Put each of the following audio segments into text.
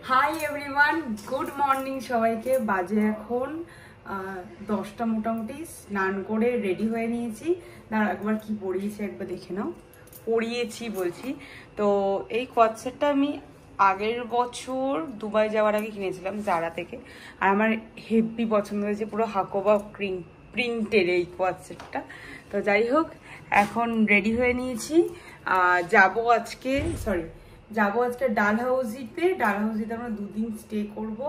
Hi everyone, good morning সবাইকে। বাজে এখন 10টা মোটামুটি। স্নান করে রেডি হয়ে নিয়েছি। দাঁড়া একবার কি পরিয়েছি একবার দেখে নাও। পরিয়েছি বলছি তো এই কোয়াড সেটটা আমি আগের বছর দুবাই যাওয়ার আগে কিনেছিলাম জারা থেকে। আর আমার হেভি পছন্দ হয়েছে, পুরো হাকোবা প্রিন্টের এই কোয়াড সেটটা। তো যাই হোক, এখন রেডি হয়ে নিয়েছি। যাবো আজকে ডালহাউজিতে। ডালহাউজিতে আমরা 2 দিন স্টে করব।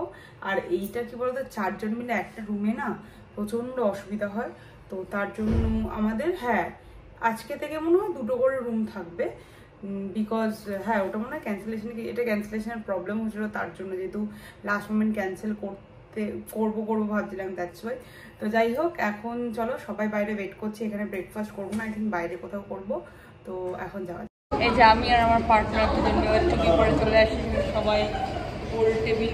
আর এইটা কি বলতো, 4 জন মিলে একটা রুমে না প্রচন্ড অসুবিধা হয়। তো তার জন্য আমাদের আজকে থেকে মনে হয় 2টো করে রুম থাকবে। বিকজ ওটা মনে হয় ক্যান্সেলেশনের প্রবলেম হচ্ছিল, তার জন্য যেহেতু লাস্ট মোমেন্ট ক্যান্সেল করবো ভাবছিলাম, দ্যাটস ওয়াই। তো যাই হোক, এখন চলো সবাই বাইরে ওয়েট করছি। এখানে ব্রেকফাস্ট করবো না, আই থিঙ্ক বাইরে কোথাও করবো। তো এখন যাওয়া। এই যে আমি আর আমার পার্টনার দুজন চুকি পরে চলে আসি। সবাই গোল টেবিল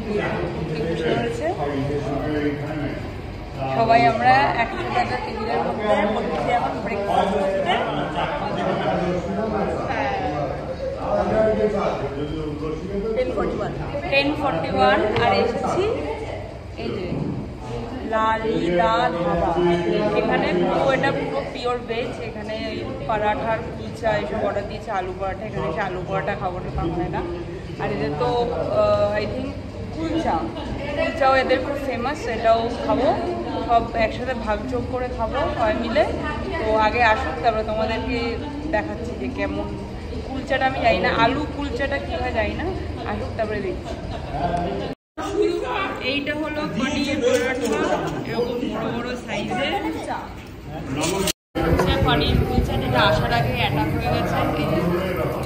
বসে রয়েছে। সবাই আমরা একসাথে একটা টেবিলের মধ্যে বসেছি এখন ব্রেকফাস্ট করতে। 10:41 আর এসেছি এই যে লালিদা ধাবা। এখানে এটা পুরো পিওর ভেজ। এখানে পরাঠার কুলচা এসব অর্ডার দিয়েছে, আলু পরাঠা। এখানে এসে আলু পরাঠা খাবো না। আর এদের তো আই থিঙ্ক কুলচাও এদের খুব ফেমাস, এটাও খাবো। সব একসাথে ভাগযোগ করে খাবো সবাই মিলে। তো আগে আসুক, তারপরে তোমাদেরকে দেখাচ্ছি যে কেমন কুলচাটা। আমি জানি না আলু কুলচাটা কী হয় জানি না, আসুক তারপরে দেখছি। এইটা হলো পনির পরোটা, এরকম বড় বড় সাইজের পনির কুলচা, যেটা আসার আগে অ্যাটাক হয়ে গেছে।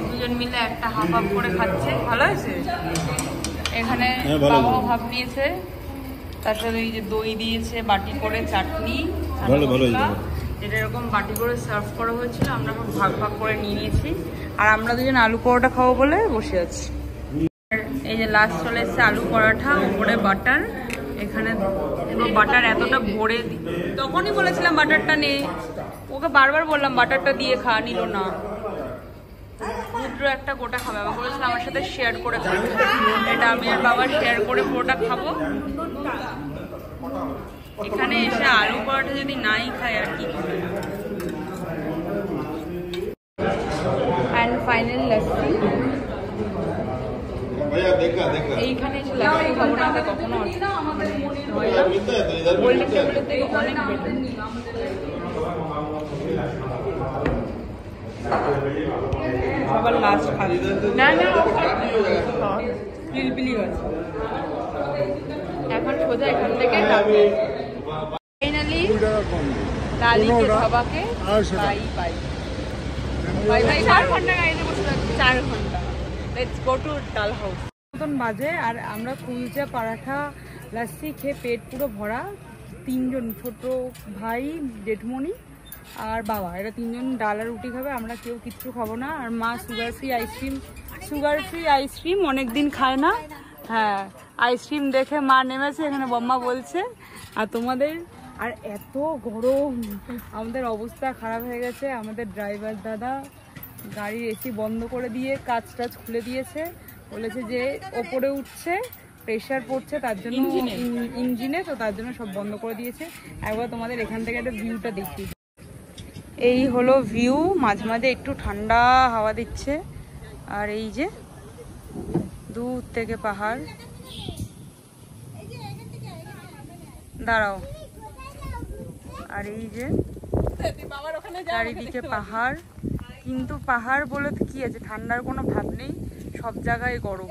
দুজন মিলে একটা হাফ হাফ করে খাচ্ছে, ভালো হয়েছে। এখানে বাবাও ভাব নিয়েছে, তার সাথে এই যে দই দিয়েছে বাটি করে, চাটনি, যেটা এরকম বাটি করে সার্ভ করা হয়েছিল। আমরা সব ভাগ ভাগ করে নিয়ে নিয়েছি। আর আমরা দুজন আলু পরোটা খাবো বলে বসে আছি। এই যে লাস্ট চলে এসছে আলু পরাঠা, উপরে বাটার। এখানে পুরো বাটার এতটা ভরে তখনই বলেছিলাম বাটারটা নে, ওকে বারবার বললাম বাটারটা দিয়ে খা, নিল না। পুরো একটা গোটা খাবে, আমার বলেছিলাম আমার সাথে শেয়ার করে খাবে। এটা আমি আর বাবা শেয়ার করে পুরোটা খাবো। এখানে এসে আলু পরাঠা যদি নাই খায় আর কি খাবে। And final lassi. এইখানে এসে লাস্সি খাবো না, কখনো গোল্ডেন টেবিলের থেকে অনেক বেটার। সবার লাস্ট খাবে না পিলপিলি আছে। এখন সোজা এখান থেকে ফাইনালি লালিকে ধাবাকে বাই 4 ঘন্টা গাড়িতে বসে থাকছি, 4 ঘন্টা। লেটস গো টু ডাল হাউস। মতন বাজে আর আমরা কুলচা পরাঠা লাস্সি খেয়ে পেট পুরো ভরা। 3 জন, ছোট ভাই, জেঠমণি আর বাবা, এরা 3 জন ডাল আর রুটি খাবে। আমরা কেউ কিচ্ছু খাবো না। আর মা সুগার ফ্রি আইসক্রিম অনেকদিন খায় না। আইসক্রিম দেখে মা নেমেছে, এখানে বম্মা বলছে। আর তোমাদের আর এত গরম, আমাদের অবস্থা খারাপ হয়ে গেছে। আমাদের ড্রাইভার দাদা গাড়ির এসি বন্ধ করে দিয়ে কাঁচ টাচ খুলে দিয়েছে, বলেছে যে ওপরে উঠছে, প্রেশার পড়ছে তার জন্য ইঞ্জিনে, তো তার জন্য সব বন্ধ করে দিয়েছে। একবার তোমাদের এখান থেকে একটা ভিউটা দেখি। এই হলো ভিউ, মাঝে মাঝে একটু ঠান্ডা হাওয়া দিচ্ছে। আর এই যে দূর থেকে পাহাড়, দাঁড়াও। আর এই যে চারিদিকে পাহাড়, কিন্তু পাহাড় বলে কি আছে, ঠান্ডার কোনো ভাব নেই, সব জায়গায় গরম।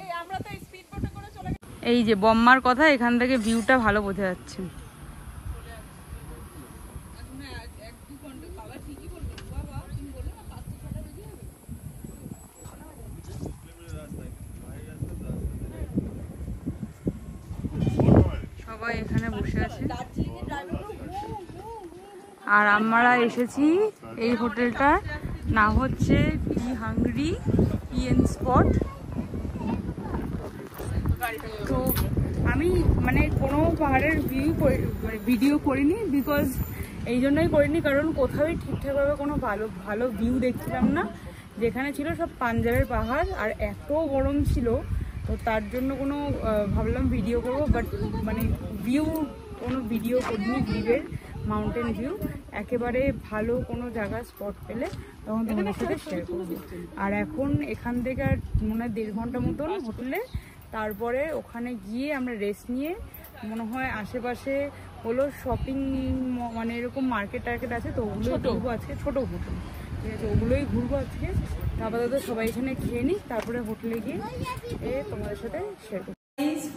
এই যে বম্মার কথা, এখান থেকে ভিউটা ভালো বোঝা যাচ্ছে। সবাই এখানে বসে আছে। আর আমরা এসেছি এই হোটেলটা না হচ্ছে পি হাংরি পিএন স্পট। তো আমি মানে কোনো পাহাড়ের ভিডিও করিনি, বিকজ এই জন্যই করিনি কারণ কোথাওই ঠিকঠাকভাবে কোনো ভালো ভিউ দেখছিলাম না। যেখানে ছিল সব পাঞ্জাবের পাহাড়, আর এত গরম ছিল তো তার জন্য কোনো ভাবলাম ভিডিও করবো, বাট মানে কোনো ভিডিও করিনি ভিউয়ের, মাউন্টেন ভিউ একেবারে ভালো কোনো জায়গা স্পট পেলে তখন তোমাদের সাথে শেয়ার করবো। আর এখন এখান থেকে আর মনে হয় 1.5 ঘন্টা মতন হোটেলে, তারপরে ওখানে গিয়ে আমরা রেস্ট নিয়ে মনে হয় আশেপাশে হলো শপিং মানে এরকম মার্কেট টার্কেট আছে, তো ওগুলো ঘুরবো আজকে, ছোটো হোটেল, ঠিক আছে, ওগুলোই ঘুরবো আজকে। আপাতত সবাই এখানে খেয়ে নিই, তারপরে হোটেলে গিয়ে তোমাদের সাথে শেয়ার করবো।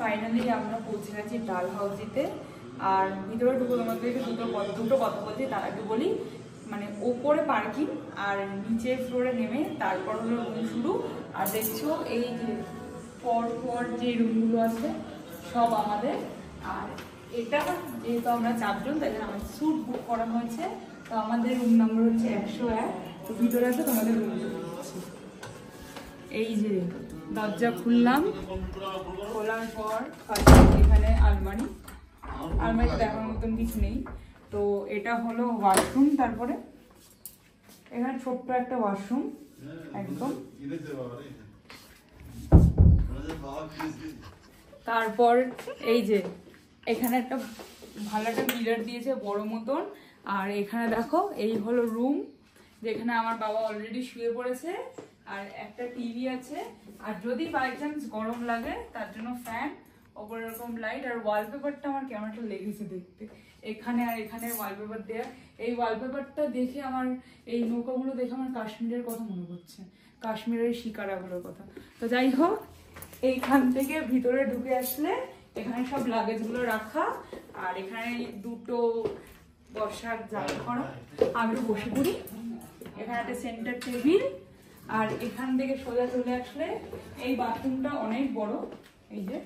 ফাইনালি আমরা পৌঁছে গেছি ডাল হাউসিতে, আর ভিতরে ঢুকে তোমাদেরকে দুটো কথা বলছি। তার আগে বলি, মানে ওপরে পার্কিং আর নিচে ফ্লোরে নেমে তারপর হলো রুম শুরু। আর দেখছো এই যে পর যে রুমগুলো আছে সব আমাদের। আর এটা যেহেতু আমরা 4 জন, তাই জন্য আমাদের স্যুট বুক করা হয়েছে। তো আমাদের রুম নাম্বার হচ্ছে 101। তো ভিতরে আছে তোমাদের রুম। এই যে দরজা খুললাম, খোলার পর এখানে আলমারিতে দেখার মতন কিছু নেই। তো এটা হলো ওয়াশরুম, তারপরে এখানে ছোট্ট একটা ওয়াশরুম একদম। তারপর এই যে এখানে একটা ভালো একটা মিরর দিয়েছে বড় মতন। আর এখানে দেখো এই হলো রুম, যেখানে আমার বাবা অলরেডি শুয়ে পড়েছে। আর একটা টিভি আছে, আর যদি বাই চান্স গরম লাগে তার জন্য ফ্যান, ওপরে এরকম লাইট। আর ওয়ালপেপারটা আমার কেমন একটা লেগেছে দেখতে, এখানে আর এখানে ওয়ালপেপার দেওয়া। এই ওয়ালপেপারটা দেখে আমার, এই নৌকাগুলো দেখে আমার কাশ্মীরের কথা মনে পড়ছে, কাশ্মীরের শিকারাগুলোর কথা। তো যাই হোক, এইখান থেকে ভিতরে ঢুকে আসলে এখানে সব লাগেজগুলো রাখা, আর এখানে দুটো বসার জায়গা করা, আমি বসে পড়ি। এখানে একটা সেন্টার টেবিল। আর এখান থেকে সোজা চলে আসলে এই বাথরুমটা অনেক বড়। এই যে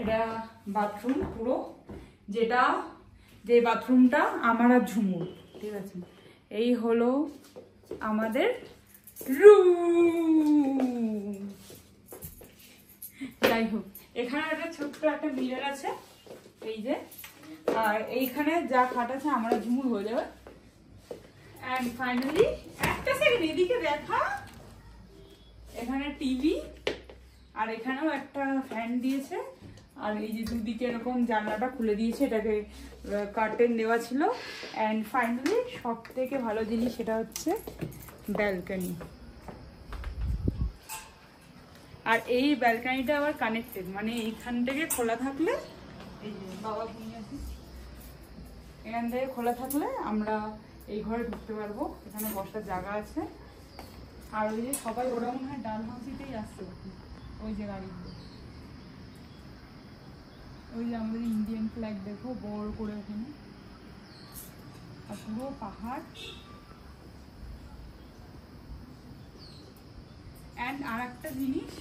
এটা বাথরুম পুরো, যে বাথরুমটা আমার আর ঝুমুর, ঠিক আছে। এই হলো আমাদের রুম। যাই হোক, এখানে একটা ছোট্ট একটা মিরর আছে, এই যে। আর এইখানে যা খাট আছে আমরা ঝুমুর হয়ে যাবে। এন্ড ফাইনালি একটা সেকেন্ড এদিকে দেখা, এখানে টিভি, আর এখানেও একটা ফ্যান দিয়েছে। আর এই যে দুদিকে এরকম জানলাটা খুলে দিয়েছে, এটাকে কার্টেন দেওয়া ছিল। এন্ড ফাইনালি সব থেকে ভালো জিনিস সেটা হচ্ছে ব্যালকনি। আর এই ব্যালকনিটা আবার কানেক্টেড, মানে এইখান থেকে খোলা থাকলে, এই যে বাবা ঘুমিয়ে আছে, এখান থেকে খোলা থাকলে আমরা এই ঘরে ঢুকতে পারবো। এখানে বসার জায়গা আছে। আর ওই যে সবাই ওরা মনে হয় ডাল হাউসিতেই আসছে, ওই যে গাড়িগুলো, ওই যে আমাদের ইন্ডিয়ান ফ্ল্যাগ দেখো বড় করে ওখানে, আর পুরো পাহাড়। অ্যান্ড আর একটা জিনিস,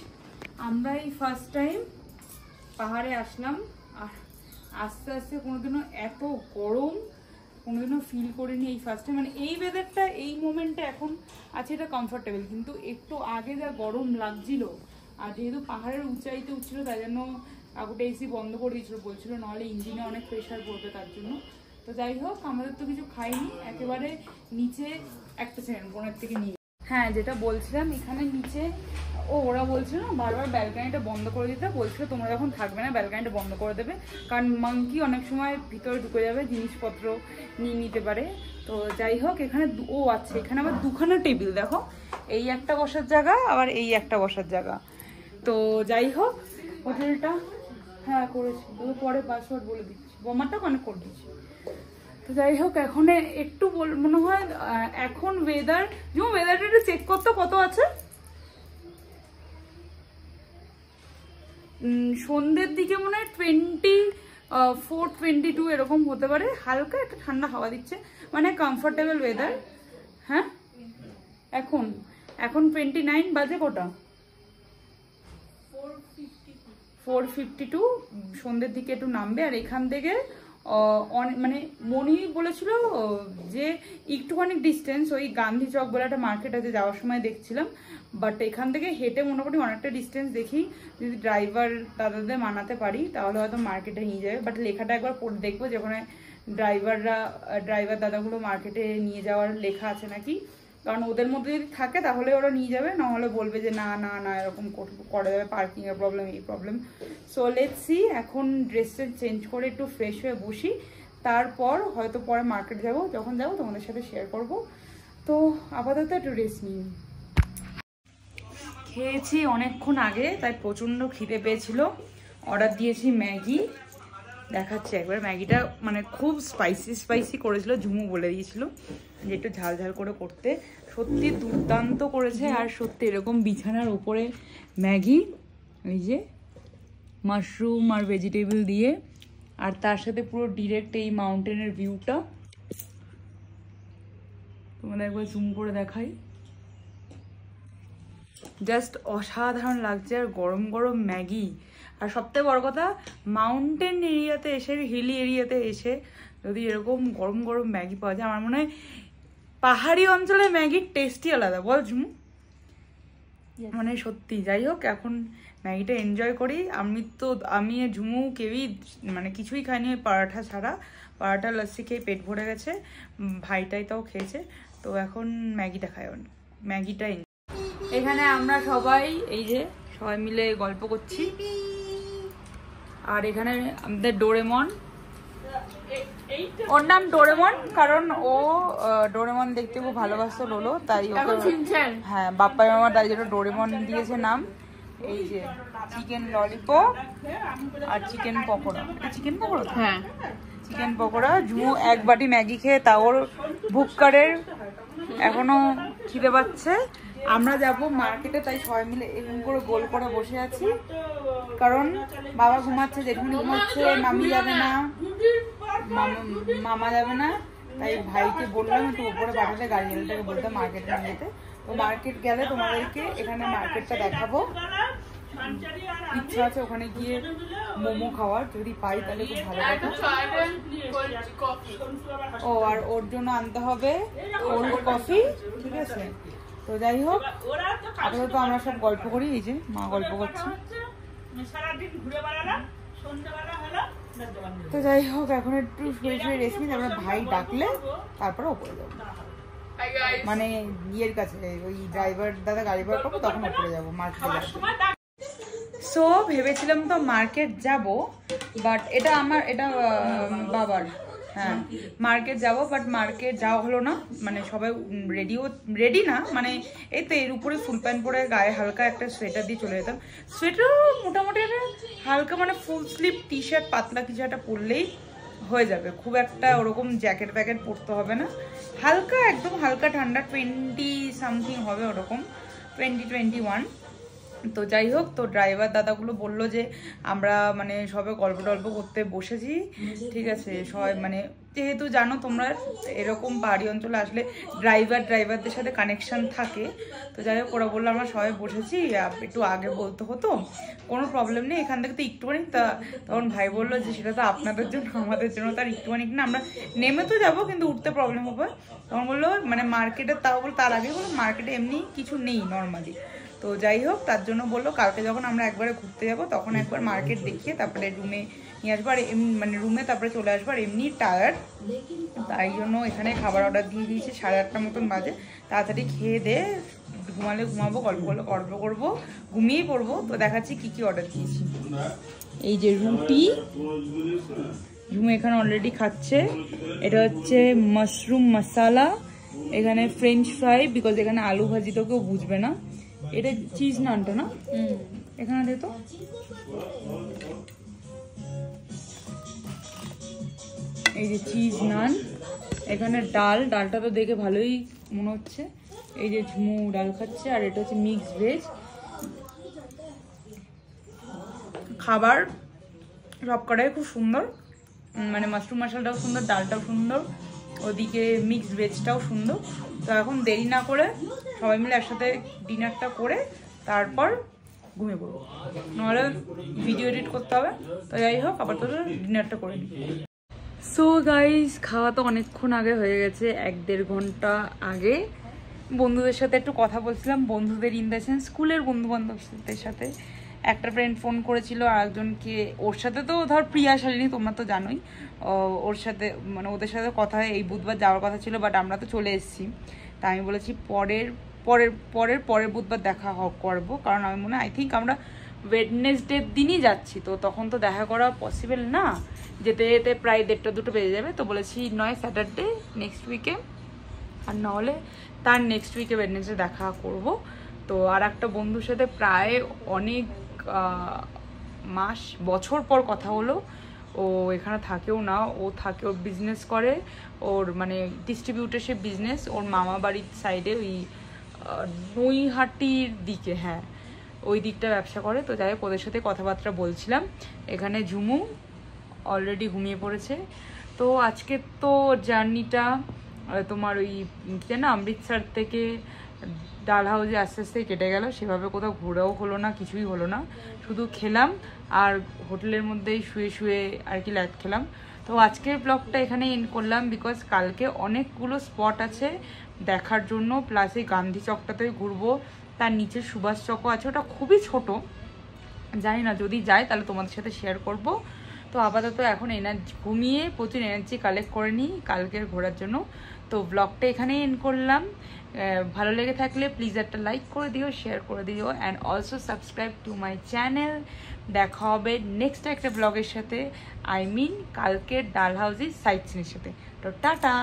আমরা এই ফার্স্ট টাইম পাহাড়ে আসলাম, আর আস্তে আস্তে কোনোদিনও এত গরম কোনোদিনও ফিল করিনি এই ফার্স্ট টাইম। মানে এই ওয়েদারটা, এই মোমেন্টটা এখন আছে, এটা কমফোর্টেবল, কিন্তু একটু আগে যা গরম লাগছিল। আর যেহেতু পাহাড়ের উঁচাইতে উঠছিল, তাই জন্য কাকুটা এসি বন্ধ করে দিয়েছিল, বলছিল নাহলে ইঞ্জিনে অনেক প্রেশার পড়বে তার জন্য। তো যাই হোক, আমাদের তো কিছু খাইনি, একেবারে নিচে একটা সেকেন্ড বোনের থেকে নিয়ে, হ্যাঁ যেটা বলছিলাম, এখানে নিচে ওরা বলছিল না বারবার ব্যালকানিটা বন্ধ করে দিতে, বলছিল তোমরা যখন থাকবে না ব্যালকানিটা বন্ধ করে দেবে, কারণ মাঙ্কি অনেক সময় ভিতরে ঢুকে যাবে, জিনিসপত্র নিয়ে নিতে পারে। তো যাই হোক, এখানে আচ্ছা, এখানে আবার দুখানা টেবিল দেখো, এই একটা বসার জায়গা, আবার এই একটা বসার জায়গা। তো যাই হোক, হোটেলটা হ্যাঁ করেছি, পরে পাসওয়ার্ড বলে দিচ্ছি, বোমারটা কানেক্ট করে দিচ্ছি। তো যাই হোক, এখন একটু মনে হয় এখন ওয়েদারটা একটু চেক করতে কত আছে, সন্ধ্যের দিকে মনে হয় 24-22 এরকম হতে পারে, হালকা একটা ঠান্ডা হাওয়া দিচ্ছে, মানে কমফোর্টেবল ওয়েদার। হ্যাঁ এখন 29 বাজে, কটা 4:52, সন্ধ্যের দিকে একটু নামবে। আর এখান থেকে মানে মনি বলেছিল যে একটুখানি ডিস্টেন্স, ওই গান্ধী চক বলে একটা মার্কেট আছে, যাওয়ার সময় দেখছিলাম, বাট এখান থেকে হেঁটে মোটামুটি অনেকটা ডিস্টেন্স। দেখি যদি ড্রাইভার দাদাদের মানাতে পারি তাহলে হয়তো মার্কেটে নিয়ে যাবে, বাট লেখাটা একবার পড়ে দেখবো, যেখানে ড্রাইভার দাদাগুলো মার্কেটে নিয়ে যাওয়ার লেখা আছে নাকি। কারণ ওদের মধ্যে যদি থাকে তাহলে ওরা নিয়ে যাবে, নাহলে বলবে যে না না না এরকম করা যাবে, পার্কিংয়ের প্রবলেম, এই প্রবলেম। সো লেটস সি, এখন ড্রেসটা চেঞ্জ করে একটু ফ্রেশ হয়ে বসি, তারপর হয়তো পরে মার্কেট যাব, যখন যাবো তোমাদের সাথে শেয়ার করব। তো আপাতত একটু রেস্ট নিই। খেয়েছি অনেকক্ষণ আগে, তাই প্রচণ্ড খিদে পেয়েছিল, অর্ডার দিয়েছি ম্যাগি। দেখাচ্ছে একবার ম্যাগিটা, মানে খুব স্পাইসি করেছিল, ঝুমু বলে দিয়েছিল যে একটু ঝাল ঝাল করে করতে। সত্যি দুর্দান্ত করেছে, আর সত্যি এরকম বিছানার উপরে ম্যাগি, এই যে মাশরুম আর ভেজিটেবল দিয়ে, আর তার সাথে পুরো ডিরেক্ট এই মাউন্টেনের ভিউটা তোমাদের একবার জুম করে দেখাই, জাস্ট অসাধারণ লাগছে। আর গরম গরম ম্যাগি, আর সবথেকে বড় কথা মাউন্টেন এরিয়াতে এসে, হিলি এরিয়াতে এসে যদি এরকম গরম গরম ম্যাগি পাওয়া যায়, আমার মনে হয় পাহাড়ি অঞ্চলের ম্যাগির টেস্টই আলাদা, বল ঝুমু? মানে সত্যি। যাই হোক, এখন ম্যাগিটা এনজয় করি। আমি ঝুমু কেউই মানে কিছুই খাইনি ওই পরাঠা ছাড়া, পরাঠা লস্যি খেয়ে পেট ভরে গেছে, ভাইটাই তাও খেয়েছে। তো এখন ম্যাগিটা খাই, ম্যাগিটা। এখানে আমরা সবাই এই যে সবাই মিলে গল্প করছি, আর এখানে আমাদের ডোরেমন, ওর নাম ডোরেমন কারণ ও ডোরেমন দেখতে খুব ভালোবাসতো লোলো, তাই হ্যাঁ বাপ্পা মামা তাই জন্য ডোরেমন দিয়েছে নাম। এই যে চিকেন ললিপপ আর চিকেন পকোড়া, চিকেন পকোড়া, হ্যাঁ চিকেন পকোড়া। ঝুমু এক বাটি ম্যাগি খেয়ে তা ওর ভুক্কারের এখনো খিদে পাচ্ছে। আমরা যাব মার্কেটে, তাই সবাই মিলে এরকম করে গোল করে বসে আছি, কারণ বাবা ঘুমাচ্ছে, জেঠুনি ঘুমাচ্ছে, মামি যাবে না, মামা যাবে না, তাই ভাইকে বললাম একটু উপরে পাঠাতে, গাড়িওয়ালাটাকে বলতে মার্কেটে নিয়ে যেতে। তো মার্কেট গেলে তোমাদেরকে এখানে মার্কেটটা দেখাবো, ইচ্ছা আছে ওখানে গিয়ে মোমো খাওয়ার, যদি পাই তাহলে খুব ভালো কথা। ও আর ওর জন্য আনতে হবে কোল্ড কফি, ঠিক আছে? তো যাই হোক, আপাতত আমরা সব গল্প করি, এই যে মা গল্প করছে। তো যাই হোক, এখন একটু শুয়ে শুয়ে রেস্ট নিই, তারপরে ভাই ডাকলে তারপরে ওপরে যাবো, মানে ইয়ের কাছে, ওই ড্রাইভার দাদা গাড়ি বার করবো, তখন ওপরে যাবো মার্কেটে যাবো। সো ভেবেছিলাম তো মার্কেট যাব, বাট এটা বাবার, হ্যাঁ মার্কেট যাব, বাট মার্কেট যাওয়া হলো না। মানে সবাই রেডি না, মানে এই তো এর উপরে ফুল প্যান্ট পরে গায়ে হালকা একটা সোয়েটার দিয়ে চলে যেতাম। সোয়েটার মোটামুটি একটা হালকা মানে ফুল স্লিভ টি শার্ট পাতলা কিছু একটা পরলেই হয়ে যাবে, খুব একটা ওরকম জ্যাকেট প্যাকেট পরতে হবে না, হালকা একদম হালকা ঠান্ডা 20 সামথিং হবে, ওরকম 20-21। তো যাই হোক, তো ড্রাইভার দাদাগুলো বললো যে আমরা মানে সবাই গল্প টল্প করতে বসেছি, ঠিক আছে? সবাই মানে যেহেতু জানো তোমরা এরকম পাহাড়ি অঞ্চলে আসলে ড্রাইভারদের সাথে কানেকশন থাকে, তো যাই হোক ওরা বললো আমরা সবাই বসেছি, একটু আগে বলতে হতো, কোনো প্রবলেম নেই, এখান থেকে তো একটুখানি। তখন ভাই বললো যে সেটা তো আপনাদের জন্য, আমাদের জন্য তার একটুখানি না, আমরা নেমে তো যাবো কিন্তু উঠতে প্রবলেম হবে। তখন বললো মানে মার্কেটে, তার আগে বললো মার্কেটে এমনি কিছু নেই নর্মালি। তো যাই হোক, তার জন্য বললো কালকে যখন আমরা একবারে ঘুরতে যাবো তখন একবার মার্কেট দেখিয়ে তারপরে রুমে নিয়ে আসবো, আর মানে রুমে তারপরে চলে আসবো, আর এমনি টায়ার্ড, তাই জন্য এখানে খাবার অর্ডার দিয়ে দিয়েছি, 8:30 মতন বাজে, তাড়াতাড়ি খেয়ে দিয়ে ঘুমালে ঘুমাবো, গল্প করবো, ঘুমিয়েই পড়বো। তো দেখাচ্ছি কি অর্ডার দিয়েছি। এই যে রুটি, ঝুমু এখানে অলরেডি খাচ্ছে, এটা হচ্ছে মাশরুম মশালা, এখানে ফ্রেঞ্চ ফ্রাই, বিকজ এখানে আলু ভাজি তো কেউ বুঝবে না, এটা চিজ নানটা না, এখানে দে তো, এই যে চিজ নান, এখানে ডালটা তো দেখে ভালোই মনে হচ্ছে, এই যে ঝুমু ডাল খাচ্ছে, আর এটা হচ্ছে মিক্স ভেজ। খাবার সব কটাই খুব সুন্দর, মানে মাশরুম মশলাটাও সুন্দর, ডালটাও সুন্দর, ওদিকে মিক্স ভেজটাও সুন্দর। তো এখন দেরি না করে সবাই মিলে একসাথে ডিনারটা করে তারপর ঘুমিয়ে পড়বো, নাহলে ভিডিও এডিট করতে হবে। তো যাই হোক, আবার তো ডিনারটা করে নিই। সো গাইজ, খাওয়া তো অনেকক্ষণ আগে হয়ে গেছে, 1-1.5 ঘন্টা আগে। বন্ধুদের সাথে একটু কথা বলছিলাম, বন্ধুদের ইন দ্য সেন্স স্কুলের বন্ধু-বান্ধবদের সাথে। একটা ফ্রেন্ড ফোন করেছিল, আর একজনকে, ওর সাথে তো ধর প্রিয়া শালিনী তোমরা তো জানোই, ওর সাথে মানে ওদের সাথে কথা এই বুধবার যাওয়ার কথা ছিল, বাট আমরা তো চলে এসেছি, তাই আমি বলেছি পরের পরের পরের পরের বুধবার দেখা করবো, কারণ আমি মনে হয় আই থিঙ্ক আমরা ওয়েডনেসডের দিনই যাচ্ছি, তো তখন তো দেখা করা পসিবল না, যেতে যেতে প্রায় 1:30-2টো বেজে যাবে। তো বলেছি নয় স্যাটারডে নেক্সট উইকে, আর নাহলে তার নেক্সট উইকে ওয়েডনেসডে দেখা করব। তো আর একটা বন্ধুর সাথে প্রায় অনেক বছর পর কথা হলো। ও এখানে থাকেও না, ও থাকে, ওর বিজনেস করে, ওর মানে ডিস্ট্রিবিউটারশিপ বিজনেস, ওর মামা বাড়ির সাইডে ওই নৈহাটির দিকে, হ্যাঁ ওই দিকটা ব্যবসা করে। তো যাই হোক ওদের সাথে কথাবার্তা বলছিলাম। এখানে ঝুমু অলরেডি ঘুমিয়ে পড়েছে। তো আজকে তো জার্নিটা তোমার ওই না অমৃতসর থেকে ডাল হাউসে আস্তে আস্তে কেটে গেল, সেভাবে কোথাও ঘোরাও হলো না, কিছুই হলো না, শুধু খেলাম আর হোটেলের মধ্যেই শুয়ে শুয়ে আর কি লাইট খেলাম। তো আজকের ব্লগটা এখানে এন্ড করলাম, বিকজ কালকে অনেকগুলো স্পট আছে দেখার জন্য, প্লাস এই গান্ধী চকটাতে ঘুরবো, তার নিচে সুভাষ চকও আছে, ওটা খুবই ছোট, জানি না যদি যাই তাহলে তোমাদের সাথে শেয়ার করব। তো আপাতত এখন ঘুমিয়ে প্রচুর এনার্জি কালেক্ট করে নিই কালকের ঘোরার জন্য। তো ব্লগটা এখানেই এন্ড করলাম। ভালো লেগে থাকলে প্লিজ একটা লাইক করে দিও, শেয়ার করে দিও, and also subscribe to my channel. দেখা হবে নেক্সট একটা ব্লগের সাথে, আই মিন কালকের ডাল হাউসের সাইট সিনের সাথে। তো টাটা।